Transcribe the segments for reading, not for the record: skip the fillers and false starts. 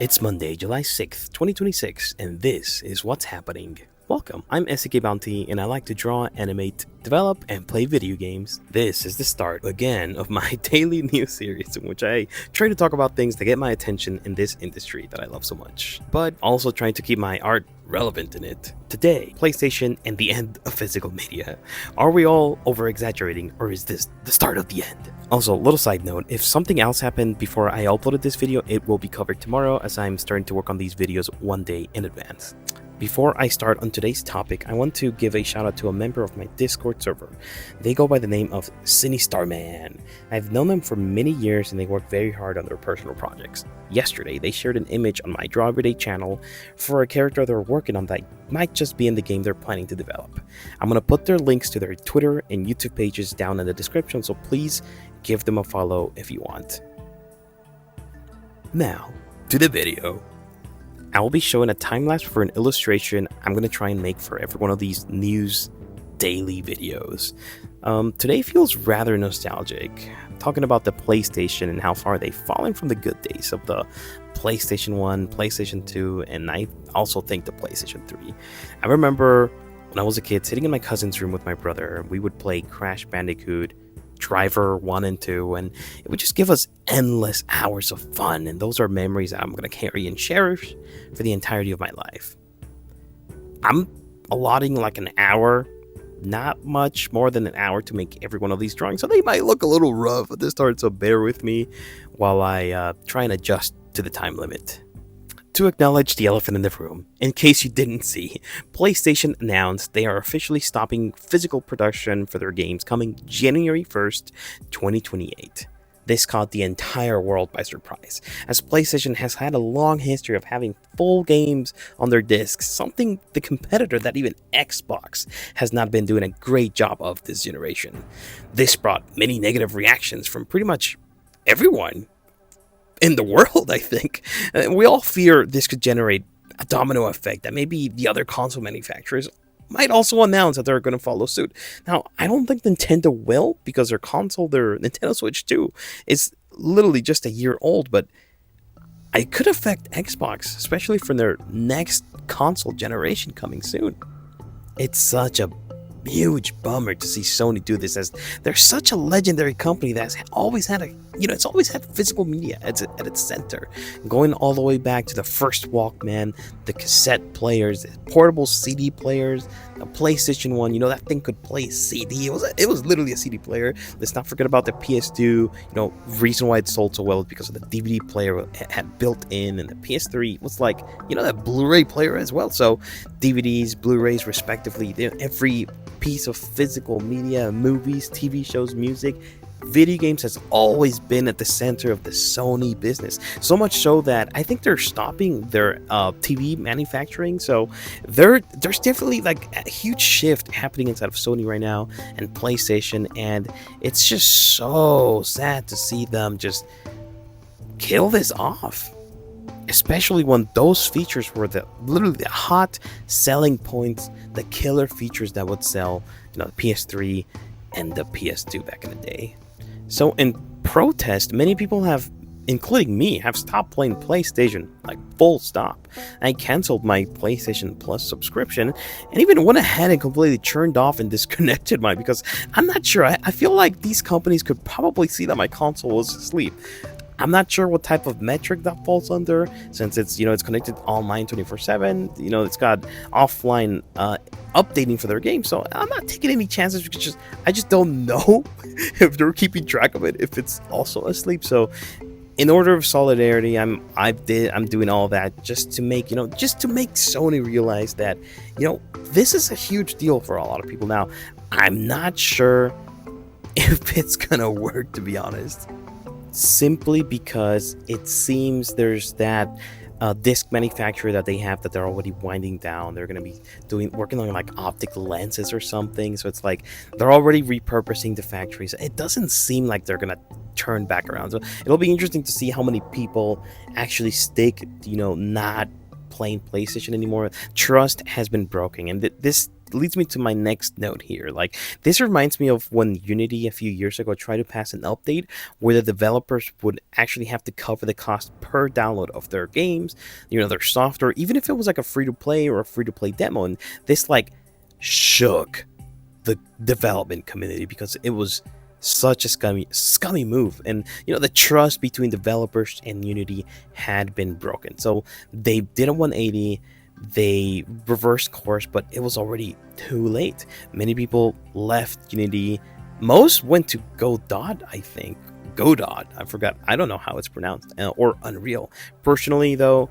It's Monday, July 6th, 2026, and this is what's happening. Welcome, I'm SK Bounty, and I like to draw, animate, develop, and play video games. This is the start, again, of my daily news series in which I try to talk about things that get my attention in this industry that I love so much, but also trying to keep my art relevant in it. Today, PlayStation and the end of physical media. Are we all over-exaggerating, or is this the start of the end? Also, little side note, if something else happened before I uploaded this video, it will be covered tomorrow as I'm starting to work on these videos one day in advance. Before I start on today's topic, I want to give a shout out to a member of my Discord server. They go by the name of Cine Starman. I've known them for many years and they work very hard on their personal projects. Yesterday, they shared an image on my Draw Everyday channel for a character they're working on that might just be in the game they're planning to develop. I'm going to put their links to their Twitter and YouTube pages down in the description, so please give them a follow if you want. Now, to the video. I will be showing a time-lapse for an illustration I'm going to try and make for every one of these news daily videos. Today feels rather nostalgic, talking about the PlayStation and how far they've fallen from the good days of the PlayStation 1, PlayStation 2, and I also think the PlayStation 3. I remember when I was a kid sitting in my cousin's room with my brother, we would play Crash Bandicoot, Driver 1 and 2, and it would just give us endless hours of fun, and those are memories that I'm going to carry and cherish for the entirety of my life. I'm allotting like an hour, not much more than an hour, to make every one of these drawings, so they might look a little rough at the start, so bear with me while I try and adjust to the time limit. To acknowledge the elephant in the room, in case you didn't see, PlayStation announced they are officially stopping physical production for their games coming January 1st, 2028. This caught the entire world by surprise, as PlayStation has had a long history of having full games on their discs, something the competitor that even Xbox has not been doing a great job of this generation. This brought many negative reactions from pretty much everyone in the world, I think. We all fear this could generate a domino effect that maybe the other console manufacturers might also announce that they're going to follow suit. Now, I don't think Nintendo will, because their console, their Nintendo Switch 2, is literally just a year old, but it could affect Xbox, especially for their next console generation coming soon. It's such a huge bummer to see Sony do this, as they're such a legendary company that's always had it's always had physical media at its center, going all the way back to the first Walkman, the cassette players, the portable CD players, the PlayStation 1. That thing could play a CD. It was literally a CD player. Let's not forget about the PS2. Reason why it sold so well is because of the DVD player it had built in, and the PS3 was like that Blu-ray player as well. So DVDs, Blu-rays respectively, every piece of physical media, movies, TV shows, music, video games has always been at the center of the Sony business. So much so that I think they're stopping their TV manufacturing. So there's definitely like a huge shift happening inside of Sony right now and PlayStation, and it's just so sad to see them just kill this off. Especially when those features were literally the hot selling points, the killer features that would sell, the PS3 and the PS2 back in the day. So in protest, many people have, including me, have stopped playing PlayStation, like full stop. I canceled my PlayStation Plus subscription and even went ahead and completely turned off and disconnected mine, because I'm not sure. I feel like these companies could probably see that my console was asleep. I'm not sure what type of metric that falls under, since it's it's connected online 24/7. It's got offline updating for their game, so I'm not taking any chances, because I just don't know if they're keeping track of it, if it's also asleep. So in order of solidarity, I'm doing all that just to make Sony realize that this is a huge deal for a lot of people. Now, I'm not sure if it's gonna work, to be honest. Simply because it seems there's that disc manufacturer that they have that they're already winding down. They're going to be working on like optic lenses or something. So it's like they're already repurposing the factories. It doesn't seem like they're going to turn back around. So it'll be interesting to see how many people actually stick, not playing PlayStation anymore. Trust has been broken, and this leads me to my next note here. Like, this reminds me of when Unity a few years ago tried to pass an update where the developers would actually have to cover the cost per download of their games, their software, even if it was like a free to play or a free to play demo. And this like shook the development community because it was such a scummy move, and the trust between developers and Unity had been broken. So they did a 180, they reversed course, but it was already too late. Many people left Unity. Most went to Godot, I think. Godot, I forgot, I don't know how it's pronounced, or Unreal. Personally though,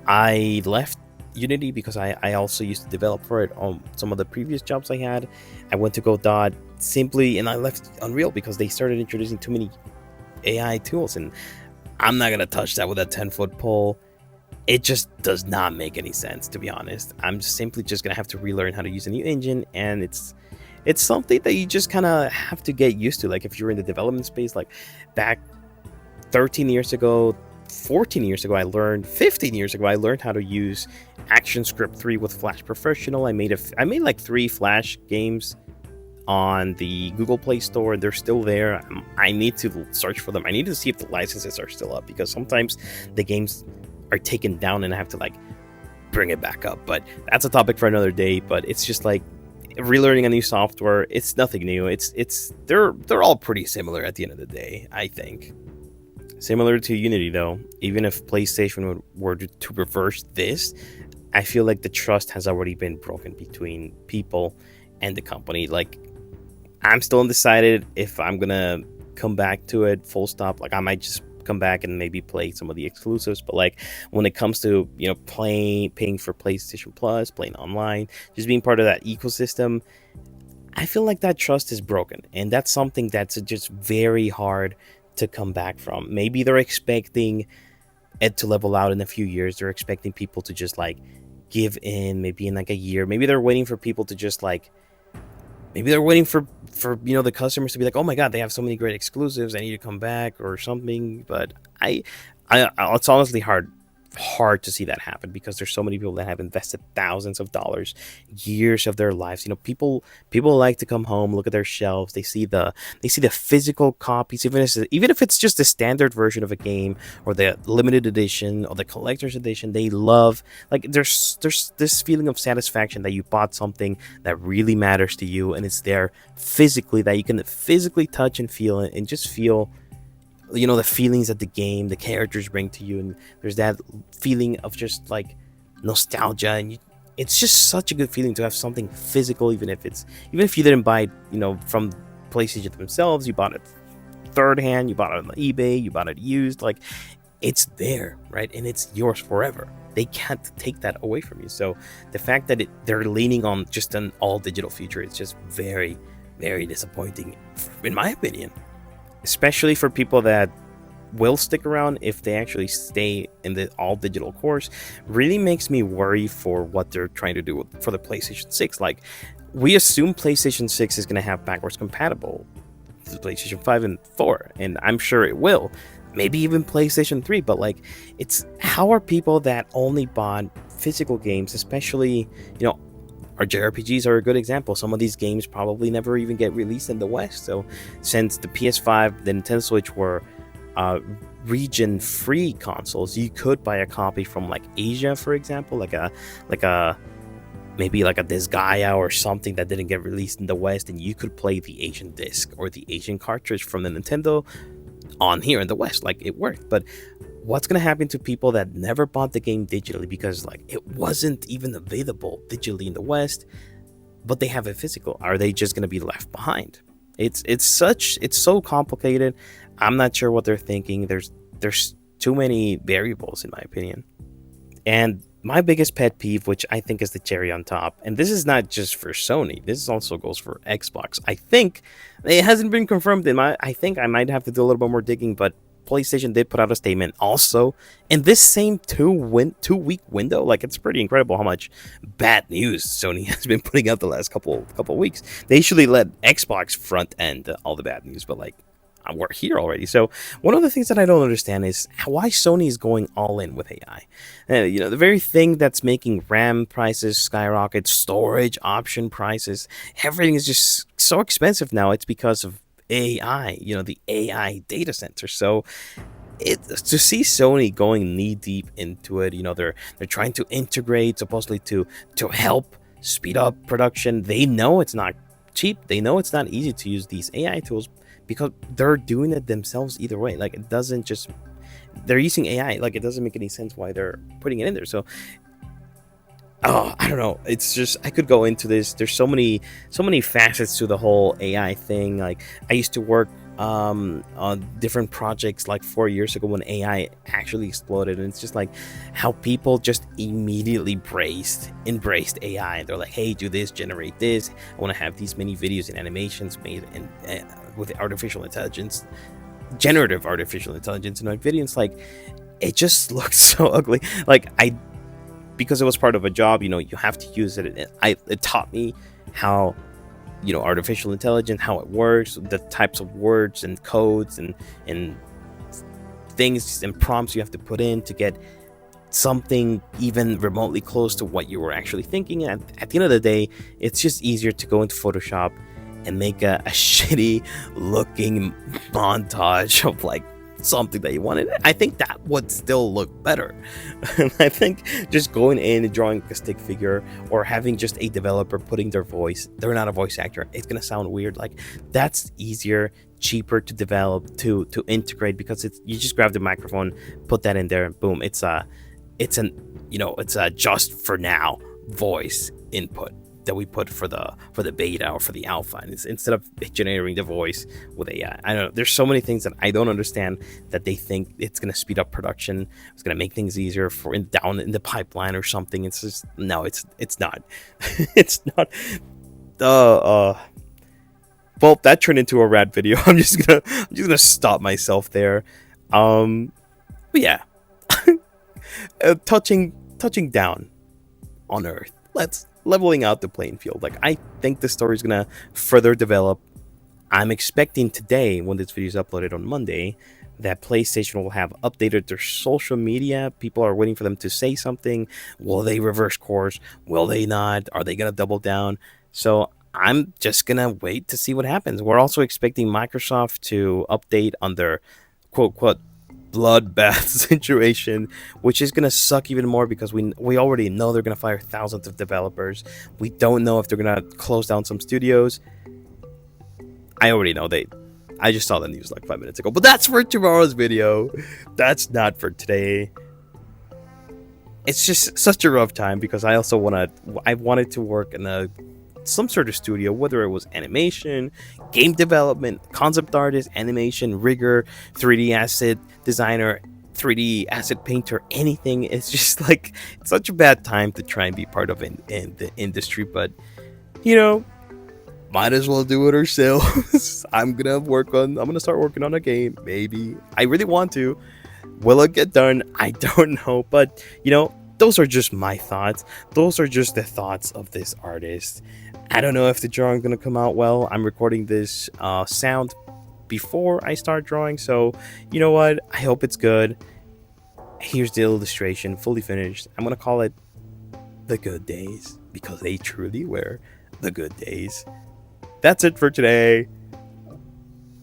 I left Unity because I also used to develop for it on some of the previous jobs I had. I went to Godot simply, and I left Unreal because they started introducing too many AI tools, and I'm not gonna touch that with a 10-foot pole. It just does not make any sense, to be honest. I'm simply just gonna have to relearn how to use a new engine, and it's something that you just kind of have to get used to. Like, if you're in the development space, like back 13 years ago, 14 years ago, 15 years ago, I learned how to use ActionScript 3 with Flash Professional. I made like 3 Flash games on the Google Play Store, and they're still there. I need to search for them. I need to see if the licenses are still up, because sometimes the games are taken down and I have to like bring it back up. But that's a topic for another day. But it's just like relearning a new software. It's nothing new. They're all pretty similar at the end of the day, I think. Similar to Unity, though, even if PlayStation were to reverse this, I feel like the trust has already been broken between people and the company. Like, I'm still undecided if I'm gonna come back to it full stop. Like, I might just come back and maybe play some of the exclusives, but like when it comes to paying for PlayStation Plus, playing online, just being part of that ecosystem, I feel like that trust is broken, and that's something that's just very hard to come back from. Maybe they're expecting it to level out in a few years. They're expecting people to just like give in, maybe in like a year. Maybe they're waiting for people to just like, maybe they're waiting for the customers to be like, oh my god, they have so many great exclusives, I need to come back or something. But I it's honestly hard to see that happen, because there's so many people that have invested thousands of dollars, years of their lives. People like to come home, look at their shelves, they see the physical copies, even if it's just the standard version of a game or the limited edition or the collector's edition. They love, like, there's this feeling of satisfaction that you bought something that really matters to you, and it's there physically, that you can physically touch and feel it, and just feel the feelings that the game, the characters bring to you. And there's that feeling of just like nostalgia, and it's just such a good feeling to have something physical, even if you didn't buy it from PlayStation themselves. You bought it third hand, you bought it on eBay, you bought it used. Like, it's there, right? And it's yours forever. They can't take that away from you. So the fact that they're leaning on just an all digital future, it's just very, very disappointing, in my opinion. Especially for people that will stick around, if they actually stay in the all digital course, really makes me worry for what they're trying to do for the PlayStation 6. Like, we assume PlayStation 6 is going to have backwards compatible to PlayStation 5 and 4, and I'm sure it will. Maybe even PlayStation 3, but like, it's how are people that only bought physical games, especially, our JRPGs are a good example. Some of these games probably never even get released in the West. So since the PS5, the Nintendo Switch were region-free consoles, you could buy a copy from like Asia, for example, like a maybe like a Disgaea or something that didn't get released in the West, and you could play the Asian disc or the Asian cartridge from the Nintendo on here in the West. Like, it worked. But what's going to happen to people that never bought the game digitally because like it wasn't even available digitally in the West, but they have it physical? Are they just going to be left behind? It's so complicated. I'm not sure what they're thinking. There's too many variables, in my opinion. And my biggest pet peeve, which I think is the cherry on top, and this is not just for Sony, this also goes for Xbox. I think it hasn't been confirmed. I think I might have to do a little bit more digging, but PlayStation did put out a statement also in this same 2-week window. Like, it's pretty incredible how much bad news Sony has been putting out the last couple weeks. They usually let Xbox front end all the bad news, but like, we're here already. So one of the things that I don't understand is why Sony is going all in with AI. The very thing that's making RAM prices skyrocket, storage option prices, everything is just so expensive now. It's because of AI. The AI data center. So to see Sony going knee deep into it, they're trying to integrate supposedly to help speed up production. They know it's not cheap. They know it's not easy to use these AI tools because they're doing it themselves either way. Like it doesn't just they're using AI. Like it doesn't make any sense why they're putting it in there. So I don't know. It's just I could go into this. There's so many facets to the whole AI thing. Like I used to work on different projects like 4 years ago when AI actually exploded, and it's just like how people just immediately embraced AI. They're like, hey, do this, generate this. I want to have these many videos and animations made in with artificial intelligence, generative artificial intelligence, and like videos. Like it just looks so ugly. Like because it was part of a job, you have to use it. It taught me how, artificial intelligence, how it works, the types of words and codes and things and prompts you have to put in to get something even remotely close to what you were actually thinking. And at the end of the day, it's just easier to go into Photoshop and make a shitty looking montage of like something that you wanted. I think that would still look better. I think just going in and drawing a stick figure or having just a developer putting their voice, they're not a voice actor, it's gonna sound weird. Like that's easier, cheaper to develop, to integrate, because you just grab the microphone, put that in there, boom, it's a just for now voice input that we put for the beta or for the alpha, and instead of generating the voice with AI. I don't know. There's so many things that I don't understand that they think it's gonna speed up production. It's gonna make things easier down in the pipeline or something. It's just no. It's not. It's not. Well, that turned into a rad video. I'm just gonna stop myself there. But yeah, touching down on Earth. Let's leveling out the playing field. Like I think the story is gonna further develop. I'm expecting today, when this video is uploaded on Monday, that PlayStation will have updated their social media. People are waiting for them to say something. Will they reverse course? Will they not? Are they gonna double down? So I'm just gonna wait to see what happens. We're also expecting Microsoft to update on their quote bloodbath situation, which is gonna suck even more because we already know they're gonna fire thousands of developers. We don't know if they're gonna close down some studios. I already know I just saw the news like 5 minutes ago, but that's for tomorrow's video. That's not for today. It's just such a rough time because I wanted to work in some sort of studio, whether it was animation, game development, concept artist, animation, rigger, 3D asset designer, 3D asset painter, anything. It's just like it's such a bad time to try and be part of in the industry, but might as well do it ourselves. I'm gonna start working on a game. Maybe I really want to. Will it get done? I don't know, but those are just my thoughts. Those are just the thoughts of this artist. I don't know if the drawing's gonna come out well. I'm recording this sound before I start drawing, so you know what? I hope it's good. Here's the illustration, fully finished. I'm gonna call it The Good Days because they truly were the good days. That's it for today.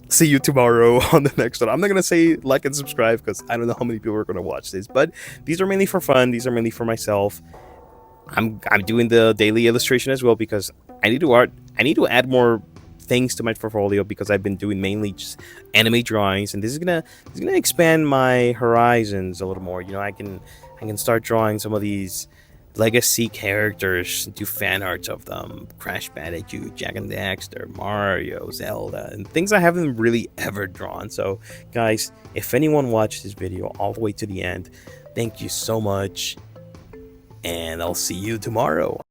See you tomorrow on the next one. I'm not gonna say like and subscribe because I don't know how many people are gonna watch this, but these are mainly for fun. These are mainly for myself. I'm doing the daily illustration as well because I need to add more things to my portfolio because I've been doing mainly just anime drawings, and this is gonna expand my horizons a little more. I can start drawing some of these legacy characters, do fan arts of them, Crash Bandicoot, Jak and Daxter, Mario, Zelda, and things I haven't really ever drawn. So guys, if anyone watched this video all the way to the end, thank you so much, and I'll see you tomorrow.